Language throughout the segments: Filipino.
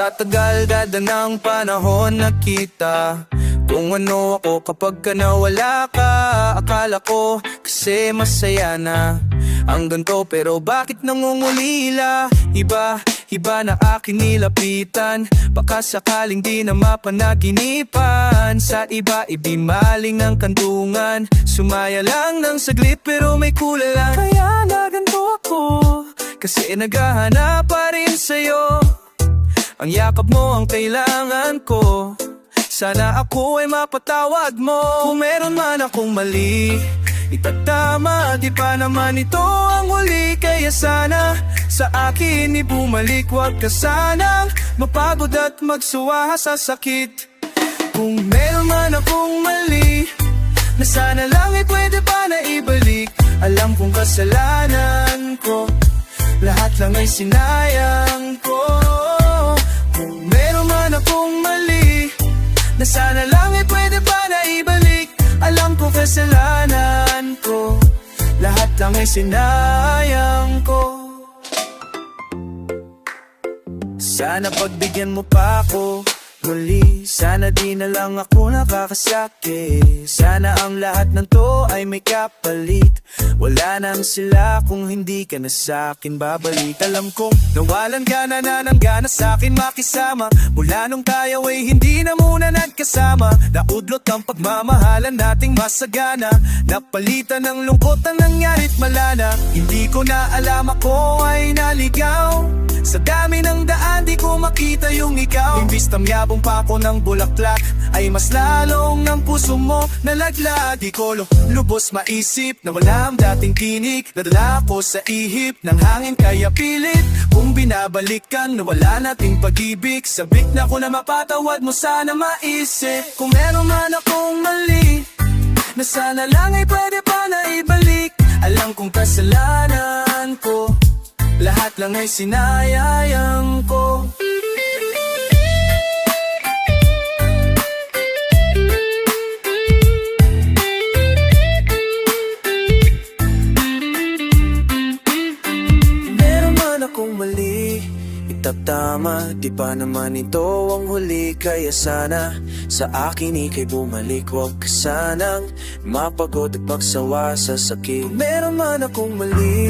Sa tagal-gada ng panahon nakita kung ano ako kapag ka nawala ka. Akala ko kasi masaya na ang ganito, pero bakit nangungulila? Iba na aking nilapitan, baka sakaling di na mapanaginipan. Sa iba ibimaling ng kantungan, sumaya lang ng saglit pero may kulang. Kaya naganto ako, kasi naghahanap pa rin sa'yo. Ang yakap mo ang kailangan ko, sana ako ay mapatawad mo. Kung meron man akong mali, itatama, di pa naman ito ang huli. Kaya sana sa akin ibumalik, wag ka sanang mapagod at magsuwa sa sakit. Kung meron man akong mali, na sana lang ay pwede pa na ibalik. Alam kong kasalanan ko, lahat lang ay sinayang ko. Kung meron man akong mali, na sana lang ay pwede pa na ibalik. Alam ko kasalanan ko, lahat lang ay sinayang ko. Sana pagbigyan mo pa ako muli, sana di na lang ako nakakasakit. Sana ang lahat ng to ay may kapalit. Wala nang sila kung hindi ka na sa'kin babalik. Alam kong nawalan ka na ng gana sa'kin makisama. Mula nung tayo ay hindi na muna nagkasama. Naudlot ang pagmamahalan nating masagana, napalitan ng lungkot ang nangyarit malana. Hindi ko na alam ako ay naligaw, sa dami ng daan di ko makita yung ikaw. Imbis tamyabong pa ako ng bulaklak, ay mas lalong ng puso mo nalaglag. Di ko lubos maisip na wala ang dating tinig. Nadala ko sa ihip ng hangin kaya pilit kung binabalikan na wala nating pag-ibig. Sabik na ko na mapatawad mo, sana maisip. Kung meron man akong mali, na sana lang ay pwede pa na ibalik. Alam kong kasalanan ko, lahat lang ay sinayang ko. Meron man akong mali, itatama, di pa naman ito ang huli. Kaya sana sa akin ika'y bumalik, wag ka sanang mapagod at magsawa sa sakit. Meron man akong mali,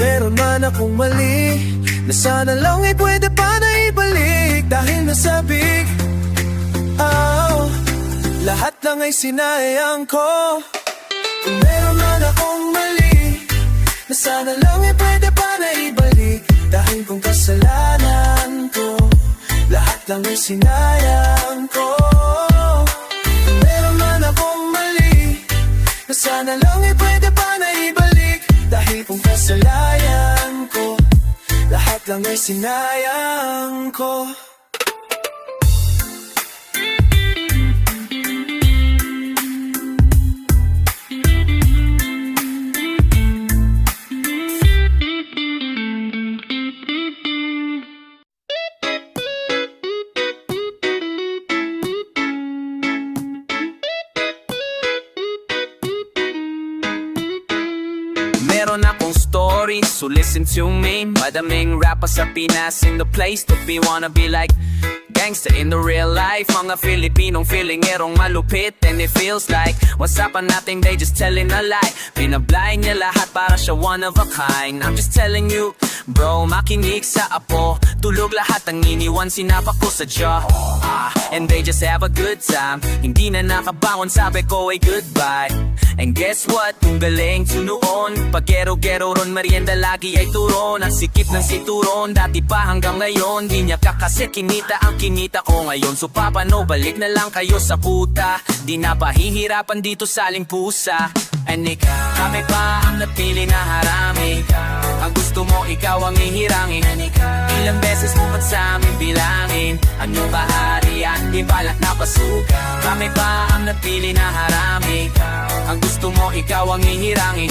na sana lang ay pwede pa na ibalik. Dahil nasabik, lahat lang ay sinayang ko. Kung meron man akong mali, na sana lang ay pwede pa na ibalik. Dahil kung kasalanan ko, lahat lang ay sinayang ko. Kung meron man akong mali, na sana lang ay pwede pa na ibalik. Dahil kung kasalanan ko, lahat lang ay sinayang ko. Meron akong story, so listen to me. Madaming rapper sa Pinas in the place to be. Wanna be like gangster in the real life. Mga Filipinong feelingerong malupit, and it feels like usapan natin they just telling a lie. Pinablay niya lahat para siya one of a kind. I'm just telling you, bro, makinig sa apo. Tulog lahat ang iniwan, sinapak ko sa jaw. And they just have a good time. Hindi na nakabangon, sabi ko ay goodbye. And guess what? Kung galing tunoon, pag gero-gero ron, merienda lagi ay turon. Ang sikip ng situron, dati pa hanggang ngayon. Di niya kakasi kinita ang kinita ko ngayon. So papano, balik na lang kayo sa puta. Di na pahihirapan dito saling pusa. And ikaw, kami pa ang napili na harami. Ang gusto mo, ikaw ang ihirangin. Ilang beses mo ba't sa amin bilangin? Anong baharian, di balak na pasukan. Kami pa ang napili na harami. Ang gusto mo, ikaw ang hihirangin.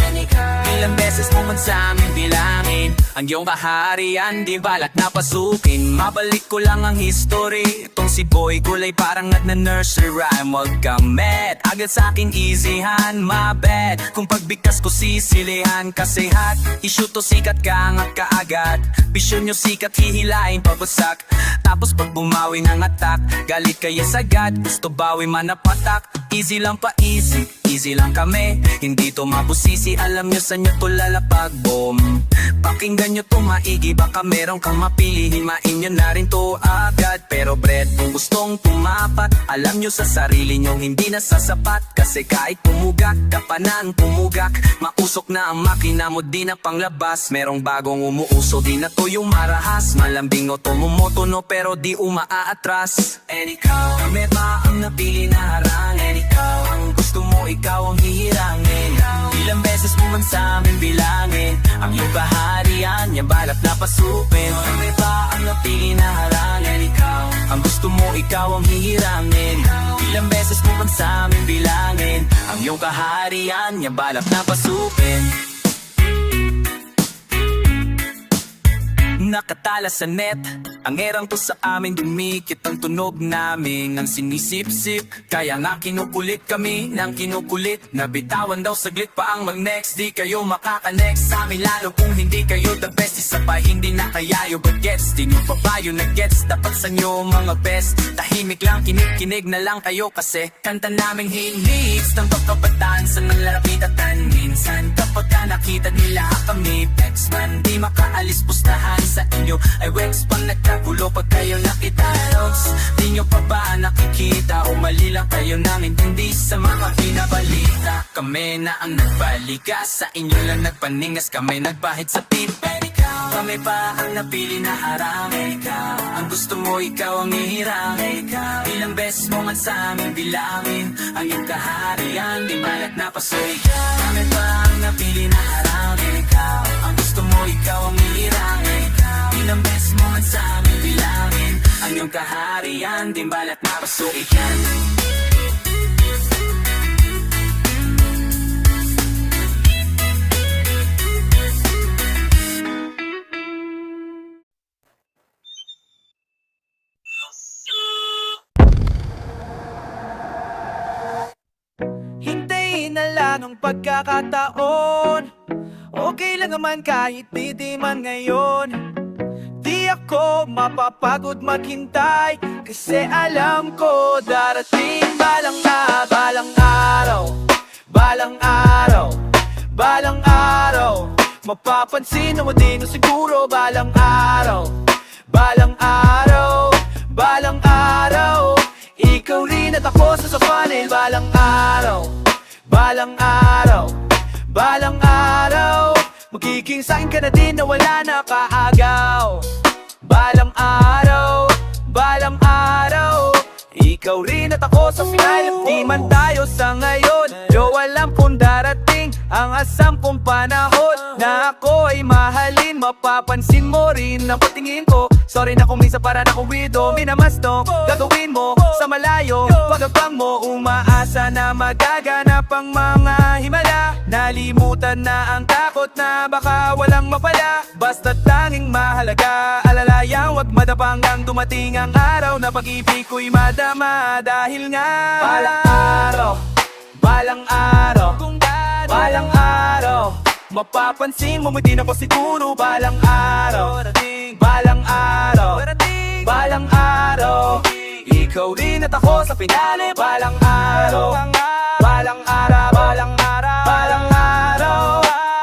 Ilang beses mo man sa amin bilangin ang iyong kaharian, di balat na pasukin. Mabalik ko lang ang history. Itong si Boy Gulay parang nagna-nursery rhyme. Wag kang met, agad sa'kin easyhan, my bad. Kung pagbigkas ko sisilihan, kasi hot issue to, sikat ka nga kaagad. Pisyon nyo sikat, hihilain pabasak. Tapos pag bumawi ng attack, galit kayo sagad. Gusto bawi man na patak, easy lang pa easy. Easy lang kami, hindi to mabusisi. Alam nyo sa nyo to lalapag boom. Pakinggan nyo to maigi, baka meron kang mapili. Himain nyo na rin to agad. Pero bread, kung gustong tumapat, alam nyo sa sarili nyo hindi na sasapat. Kasi kahit pumugak ka pa ng pumugak, mausok na ang makina mo, di na panglabas. Merong bagong umuuso, di na to yung marahas. Malambing o tumumoto no, pero di umaaatras. And ikaw, kami ba ang napili na harang? And ikaw, ang gusto mo, ikaw ang hihirangin. Ilang beses mo man sa amin bilangin ang iyong kaharian, yung balat na pasupin. Kami ba ang napili na harangin? Ikaw, ang gusto mo, ikaw ang hihirangin. Ilang beses mo man sa amin bilangin ang iyong kaharian, yung balat na pasupin. Nakatala sa net, ang erang to sa amin, dumikit ang tunog namin ang sinisip-sip. Kaya nga kinukulit kami ng kinukulit. Nabitawan daw saglit pa ang mag-next. Di kayo makaka-next sa amin, lalo kung hindi kayo the best. Isa pa hindi na kaya yung bagets. Di nyo pa ba yung nag-gets? Dapat sa nyo mga best. Tahimik lang, kinig-kinig na lang kayo. Kasi kanta naming hits ng pagkabataan sa nalalapitatan. Minsan kapag ka nakita nila kami Pex man, di makaalis pustahan sa inyo ay Wex pang nagkagulo pag kayo nakita Logs. Di nyo pa ba nakikita o mali lang kayo nang intindi sa mga pinabalita? Kami na ang nagbalika, sa inyo lang nagpaningas, kami nagbahid sa tip. Kami pa ang napili na harang. Ikaw, ang gusto mo, ikaw ang hihirang. Ikaw, ilang beses mo man sa amin bilangin ang iyong kaharian, di balat na pasoy. Kami pa ang napili na harang. Ikaw, ang gusto mo, ikaw ang hihirang. Ikaw, ilang beses mo man sa amin bilangin ang iyong kaharian, di balat na pasoy. Hintayin na lang ang pagkakataon. Okay lang naman kahit di man ngayon. Di ako mapapagod maghintay, kasi alam ko darating balang araw. Balang araw, balang araw. Mapapansin mo din siguro balang araw. Balang araw, balang araw. Ikaw rin at ako sa panel. Balang araw, balang araw, balang araw. Magiging sa'kin ka na din na wala na kaagaw. Balang araw, balang araw. Ikaw rin at ako sa final. Di man tayo sa ngayon, yo alam kung darating ang asam kong panahon na ako ay mahalin. Mapapansin mo rin ang patingin ko. Sorry na kung minsan para na kong widow. Minamastok, gagawin mo sa malayo. Pagkabang mo, umaasa na magaganap ang mga himala. Nalimutan na ang takot na baka walang mapala. Basta tanging mahalaga, alalayang wag madapang ang dumating ang araw na pag-ibig ko'y madama. Dahil nga balang araw, balang araw, balang araw. Mapapansin mo hindi na ko siguro. Balang araw, balang araw, balang araw. Ikaw rin at ako sa finale. Balang araw, balang araw, balang araw, balang araw.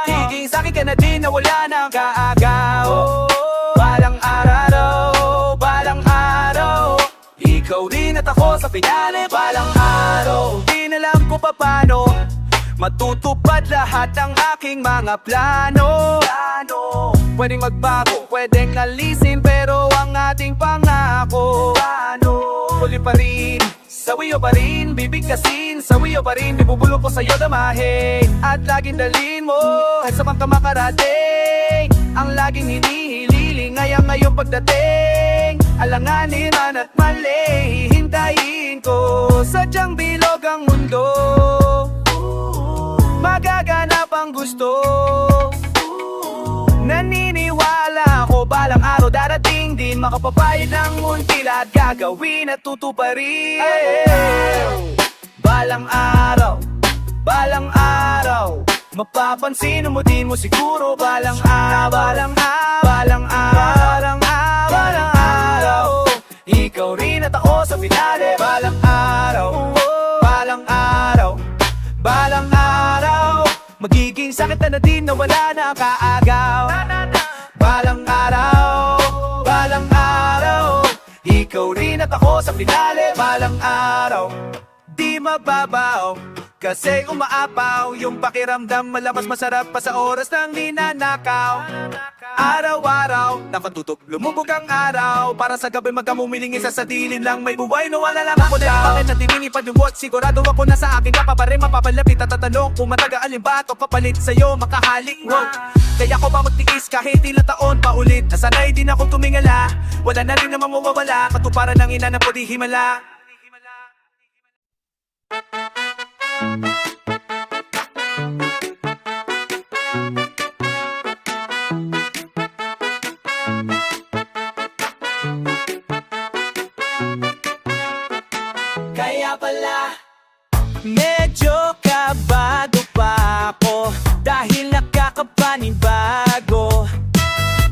Higing sa'kin ka na din na wala nang kaagaw. Balang araw, balang araw. Ikaw rin at ako sa finale. Balang araw, di na alam ko paano matutupad lahat ng aking mga plano. Pwedeng magbago, pwedeng alisin, pero ang ating pangako tuloy pa rin, sawiyo pa rin, bibigkasin, sawiyo pa rin, ibubulong ko sa'yo damahin. At laging dalhin mo sa mga makarating ang laging hinihiling ngayong pagdating. Alanganin man at mali, hihintayin ko, sadyang bilog ang mundo. pang gusto. Naniniwala ako balang araw darating din, makapapayag ng munti lahat gagawin at tutuparin. Balang araw, balang araw, mapapansin mo din mo siguro. Balang araw, balang araw, balang araw, balang araw, balang araw, ikaw rin at ako sa finale. Balang araw, balang araw, balang araw, magiging sakit na din na wala na kaagaw. Balang araw, balang araw, ikaw rin at ako sa finale. Balang araw, di mababaw kasi umaapaw yung pakiramdam, malakas masarap pa sa oras ng ninanakaw. Araw-araw, nakatutok, lumubog ang araw, para sa gabi magkamumiling isa sa dilin lang, may buhay na wala lang ako daw. Bakit natimini pa yung watch, sigurado ako na sa akin ka pa rin mapapalapit at tatanong kung matagaan ba ito papalit sa'yo, makahalik, wow. Kaya ko ba magtiis kahit ilang taon pa ulit, nasanay din ako tumingala, wala na rin namang mawawala, katuparan ng ina na po di himala. Kaya pala medyo kabado pa ako dahil nakakapanibago.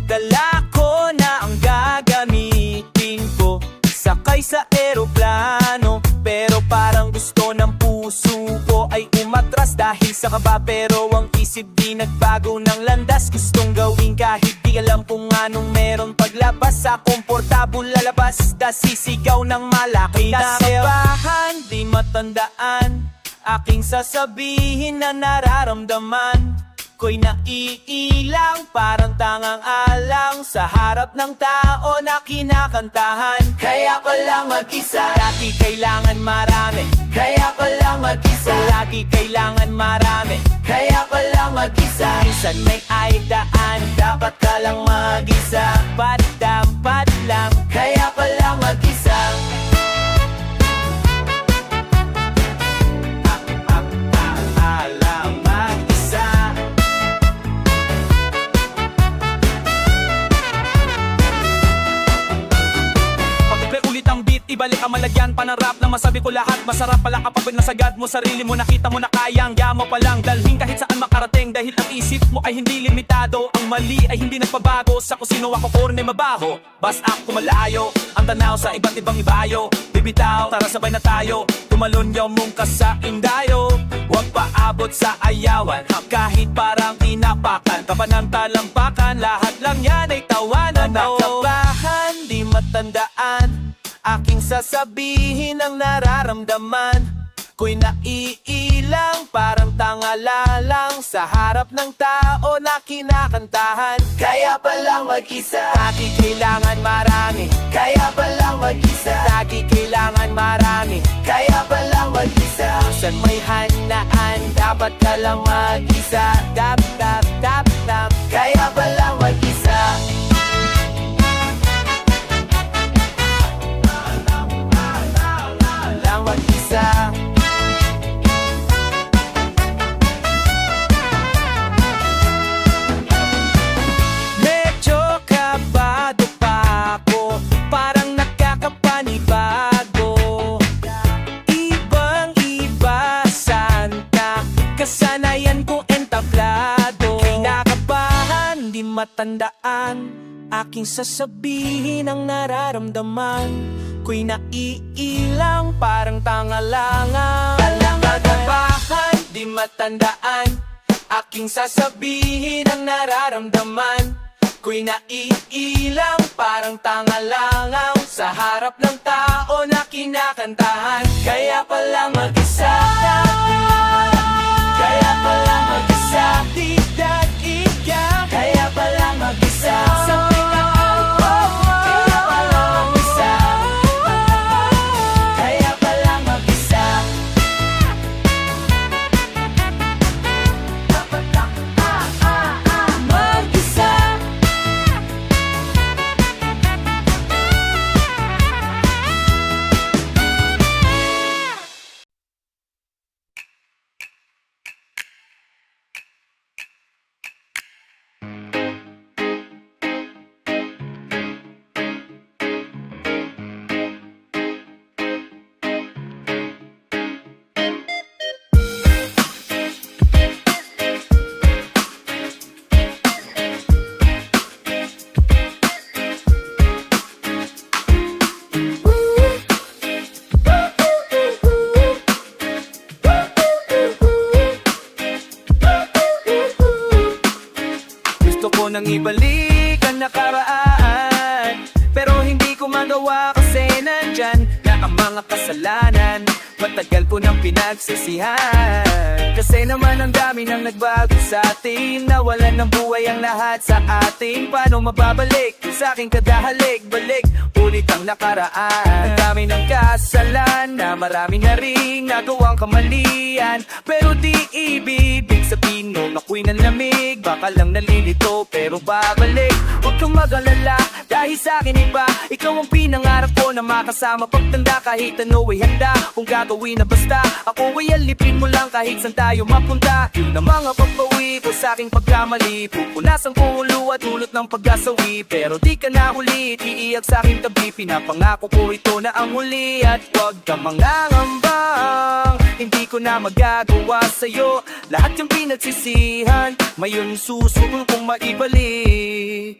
Dala ko na ang gagamitin ko, sakay sa eroplano, pero parang gusto ng puso ko ay umatras dahil sa kaba. Pero ang isip di nagbago ng landas, gustong gawin kahit di alam kung anong meron. Paglabas sa komportable lalabas, sisigaw ng malaki. Kinakabahan, di matandaan, aking sasabihin na nararamdaman ko'y naiilang, parang tangang alang sa harap ng tao na kinakantahan. Kaya ko lang mag-isa, lagi kailangan marami. Kaya ko lang mag-isa, lagi kailangan marami. Kaya ko lang mag-isa, minsan may daan, dapat ka lang mag-isa. Padampat lang, kaya ko lang mag-isa. Alam mag-isa. Ulit ang beat, ibalik ang malagyan pa ng rap na masabi ko lahat. Masarap pala kapag nasagad mo sarili mo, nakita mo na kayang yamo pa lang dalhin kahit saan makarating. Dahil ang isip mo ay hindi limitado, ang mali ay hindi nagpabago. Sa kusino ako korne mabaho, basta ako malayo, ang tanaw sa iba't ibang ibayo. Bibitaw, tara sabay na tayo, tumalon yaw mong kasaing dayo. Huwag paabot sa ayawan, kahit parang tinapakan, kapanantalampakan, lahat lang yan ay tawanan. Nakabahan, di matandaan, aking sasabihin ang nararamdaman ko'y naiilang, parang tangala lang sa harap ng tao na kinakantahan. Kaya palang mag-isa, lagi kailangan marami. Kaya palang mag-isa, lagi kailangan marami. Kaya palang mag-isa, saan may hanaan, dapat ka lang mag-isa. Tap, tap, tap, tap, kaya palang mag-isa. Lang mag-isa. Medyo kabado pa ako, parang nakakapanibago. Ibang-iba santa, kasanayan ko entablado. Kinakabahan, di matandaan, aking sasabihin ang nararamdaman ko'y naiilang, parang tangalangan. Kinakabahan, di matandaan, aking sasabihin ang nararamdaman ko'y naiilang, parang tangalangan sa harap ng tao na kinakantahan. Kaya palang mag-isa, kaya palang mag-isa, di nag-iyak. Kaya palang mag-isa, nang ibalik ang nakaraan, pero hindi ko magawa kasi nandyan na ang mga kasalanan. Matagal ko nang pinagsisihan, kasi naman ang dami nang nagbago sa atin. Nawalan ng buhay ang lahat sa atin. Paano mababalik kung sa aking kadahalik? Balik ulit ang nakaraan. Ang dami ng kasalan na marami na ring nagawang kamalian, pero di ibig sabihin nung ako'y nalamig. Baka lang nalilito pero babalik. Huwag kang mag-alala dahil sa akin iba. Ikaw ang pinangarap ko na makasama pagtanda. Kahit ano ay handa kung gagawin na basta. Ako ay alipin mo lang kahit saan tayo mapunta. Yun ang mga pagbawi ko sa aking pagkamali. Pupunasan ko ulo at dulot ng pagkasawi, pero di ka na huli, iiyak sa aking tabi. Pinapangako ko ito na ang huli. At huwag ka mangangambang hindi ko na magagawa sa'yo lahat yung pinagsisihan. Ngayon susunod kong maibalik.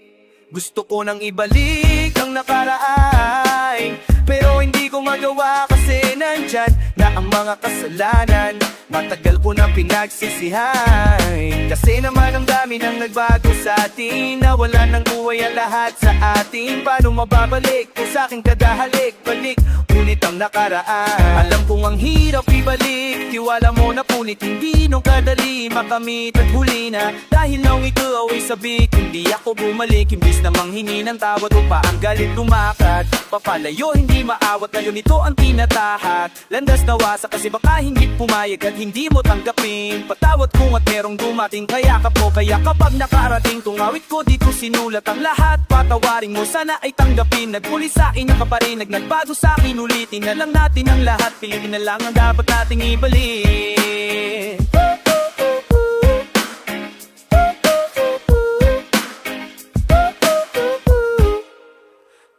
Gusto ko nang ibalik ang nakaraan, pero hindi ko magawa kasi nandyan na ang mga kasalanan. Matagal ko nang pinagsisihan, kasi naman ang dami nang nagbago sa atin. Nawalan ng buhay ang lahat sa atin. Paano mababalik kung sa aking kadahalik? Balik ulit ang nakaraan. Alam kong ang hirap ibalik, tiwala mo na punit hindi nung kadali makamit at huli na. Dahil nang ito ay sabik, hindi ako bumalik. Imbis na manghingi ng tawad upa ang galit lumakad papalayo, hindi maawat. Ngayon ito ang tinatahak, landas na wasa kasi baka hindi pumayag at hindi mo tanggapin. Patawad kung at merong dumating, kaya ka po. Kaya kapag nakarating tungawit ko dito sinulat ang lahat. Patawarin mo sana ay tanggapin. Nagmuli sa akin na kaparinag, nagbago sa akin. Ulitin na lang natin ang lahat, piliin na lang ang dapat nating ibalik.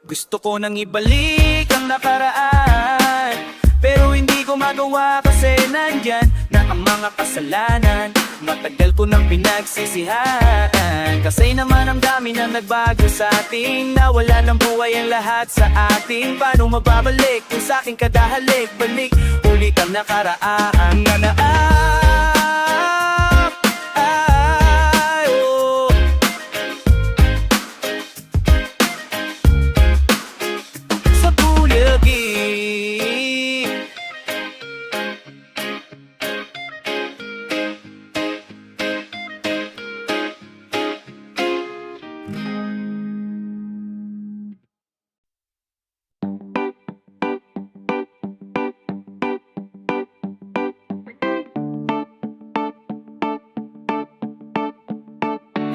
Gusto ko nang ibalik ang nakaraan, pero hindi ko magawa kasi nandyan na ang mga kasalanan. Matagal ko nang pinagsisihan, kasi naman ang dami na nagbago sa atin. Nawala ng buhay ang lahat sa atin. Paano mababalik kung sa aking kadahalik? Balik ulit ang nakaraan na sa tulagi.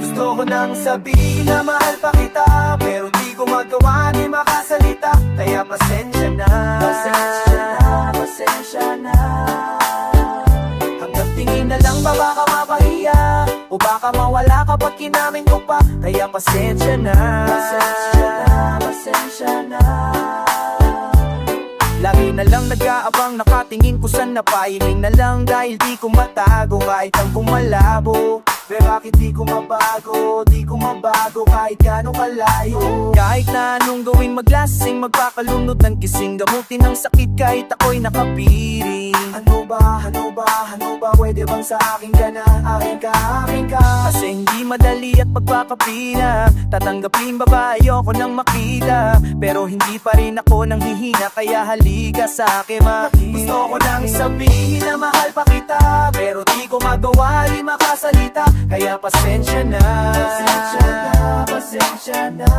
Gusto ko nang sabihin na mahal pa kita, pero di ko magawa ni makasalita. Kaya pasensya na, pasensya na, pasensya na. Hanggang tingin na lang ba baka mapahiya, o baka mawala kapag kinamin ko pa. Kaya pasensya na, pasensya na, pasensya na. Lagi na lang nag-aabang, nakatingin ko sa napahiling na lang. Dahil di ko matago kahit ang kumalabo. Pero bakit di ko mabago, di ko mabago kahit gano'ng kalayo. Kahit na anong gawing maglasing, magpakalunod ng kising, gamutin ng sakit kahit ako'y nakapiring. Ano ba, pwede bang sa akin ka na, akin ka, akin ka? Kasi hindi madali at pagpapapina, tatanggapin ba ba ayoko nang makita. Pero hindi pa rin ako nang hihina, kaya halika sa akin Gusto ko nang sabihin na mahal pa kita, pero di ko magawa, di makasalita. Kaya pasensya na, pasensya na, pasensya na.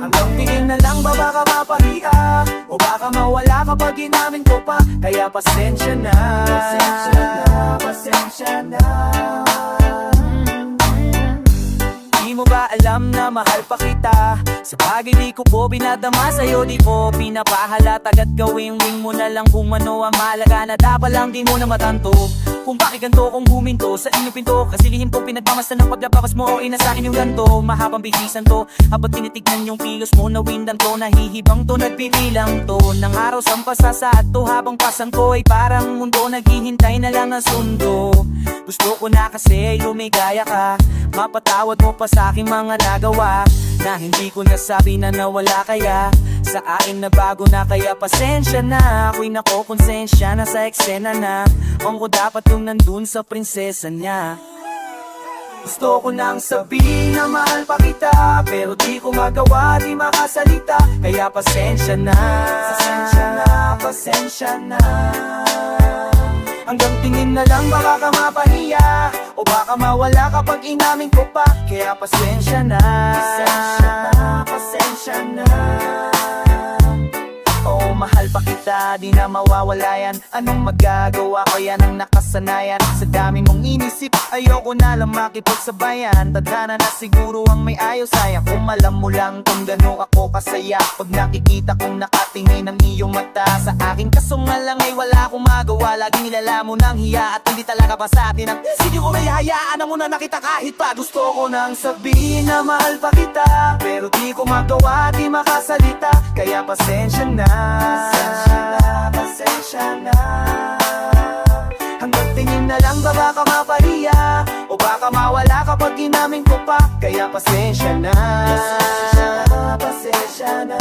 Hanggang tingin na lang ba baka mapahiya, o baka mawala kapag inamin ko pa. Kaya pasensya na, pasensya na, pasensya na. Di mo ba alam na mahal pa kita? Sa bagay di ko po binadama sa'yo, di po pinapahalatag at gawin wing mo na lang kung ano ang mahalaga. Na dapat lang di mo na matanto kung bakit ganto kung huminto sa inyong pinto. Kasi lihim ko pinagmamasdan ng paglabakas mo, o inasakin yung ganto. Mahabang bihisan to, habang tinitignan yung kilos mo na windan to. Nahihibang to, nagbibilang to ng araw sa pasasaad to. Habang pasan ko ay parang mundo, naghihintay na lang ang sundo. Gusto ko na kasi lumigaya ka, mapatawad mo pa sa aking mga nagawa na hindi ko nasabi na nawala. Kaya sa akin na bago na, kaya pasensya na. Ako'y nakokonsensya na sa eksena na. Ang ko dapat yung nandun sa prinsesa niya. Gusto ko nang sabihin na mahal pa kita, pero di ko magawa, di makasalita. Kaya pasensya na, pasensya na, pasensya na. Hanggang tingin na lang, baka ka mapahiya, o baka mawala kapag inamin ko pa. Kaya pasensya na, pasensya na, pasensya na. Oo, mahal pa kita, di na mawawala yan. Anong magagawa ko, yan ang nakasanayan. Sa dami mong inisip, ayoko na lang makipagsabayan. Tadhana na siguro ang may ayos, sayang kung alam mo lang kung gano'n ako kasaya. Pag nakikita kong nakatingin ang iyong mata sa akin, kaso nga lang ay wala akong magawa. Laging nilala mo ng hiya at hindi talaga pa sa atin ang siguro may hayaan na muna nakita kahit pa. Gusto ko nang sabihin na mahal pa kita, pero di ko magawa, di makasalita. Kaya pasensya na, pasensya na, pasensya na. Hanggang tingin na lang, baka mapahiya, o baka mawala kapag inamin ko pa. Kaya pasensya na, pasensya na, pasensya na.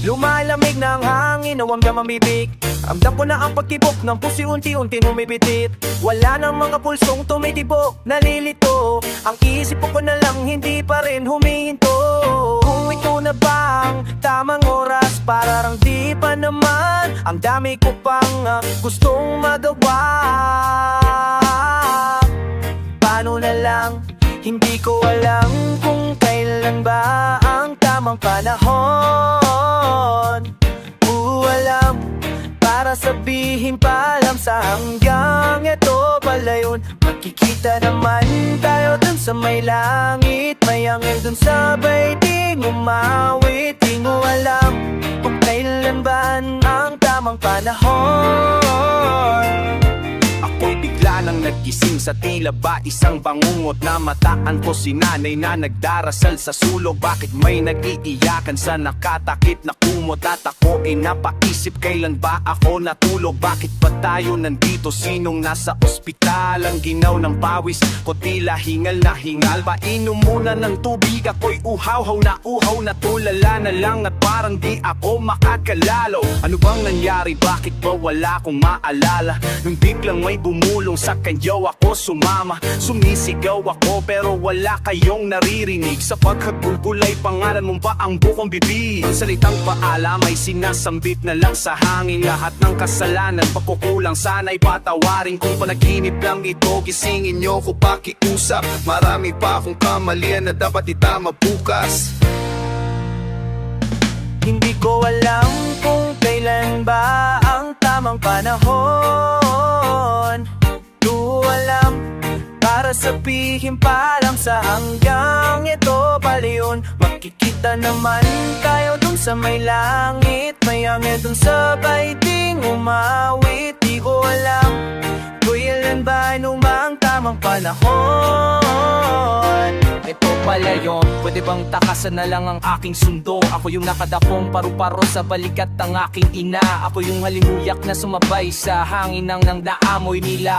Lumalamig ng hangin na huwag mamibig. Ramdam ko na ang pagtibok ng puso unti-unti humibitit. Wala nang mga pulsong tumitibok, nalilito. Ang isip ko na lang hindi pa rin humihinto. Kung ito na bang tamang oras, para rang di pa naman. Ang dami ko pang gustong magawa. Paano na lang, hindi ko alam kung kailan ba ang tamang panahon. Alam, para sabihin pa lang sa hanggang ito pala yun. Magkikita naman tayo dun sa may langit, may angel dun sa baiting umawit. Di ko alam kung kailan ba ang tamang panahon. Ako'y bigla nang nagising sa tila ba isang bangungot na mataan ko si nanay na nagdarasal sa sulok. Bakit may nag-iiyakan sa nakatakip na kumot at ako ay napaisip kailan ba ako natulog? Bakit ba tayo nandito? Sinong nasa ospital? Ang ginaw ng pawis ko tila hingal na hingal. Painom muna ng tubig, ako'y uhaw-haw na tulala na lang at parang di ako makakalalo. Ano bang nangyari? Bakit ba wala akong maalala? Nung biglang may bumulong sa kanyo ako sumama. Sumisigaw ako pero wala kayong naririnig. Sa pagkagulgulay pangalan mo ba ang bukong bibig? Salitang paalam ay sinasambit na lang sa hangin. Lahat ng kasalanan pagkukulang sana'y patawarin. Kung panaginip lang ito, gisingin nyo ko pakiusap. Marami pa akong kamalian na dapat itama bukas. Hindi ko alam kung kailan ba ang tamang panahon. Di alam, para sabihin pa lang sa hanggang ito pala yun. Magkikita naman tayo dun sa may langit, may angel dun sa baiting umawit. Di ko alam kung kailan ba ang tamang panahon. Ito pala yun, pwede bang takasan na lang ang aking sundo? Ako yung nakadapong paru-paro sa balikat ng aking ina. Ako yung halimuyak na sumabay sa hangin ng naamoy nila.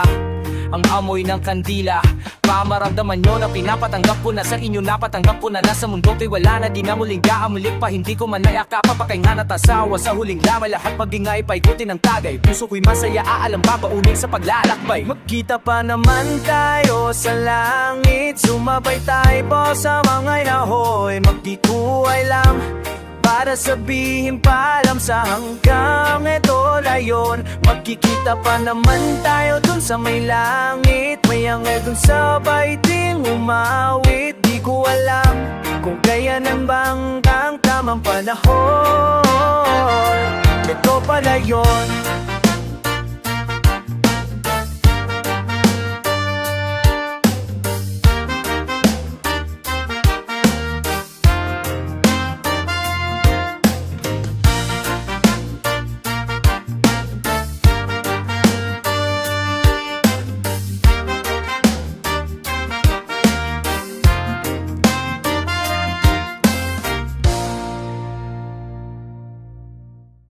Ang amoy ng kandila, pamaramdaman nyo na pinapatanggap ko na sa inyo. Napatanggap ko na nasa mundo ko'y wala na, di na muling gaamulik pa. Hindi ko man nayaka papakaingan at asawa. Sa huling lamay lahat magingay paikutin ng tagay. Puso ko'y masaya, aalam babaunin sa paglalakbay. Magkita pa naman tayo sa langit, sumabay tayo po sa mga inahoy. Magdikuay lang para sabihin pa lang sa hanggang ito layon. Magkikita pa naman tayo dun sa may langit, may angel dun sa baiting umawit. Di ko alam kung kailan bang ang tamang panahon. Ito pala yun.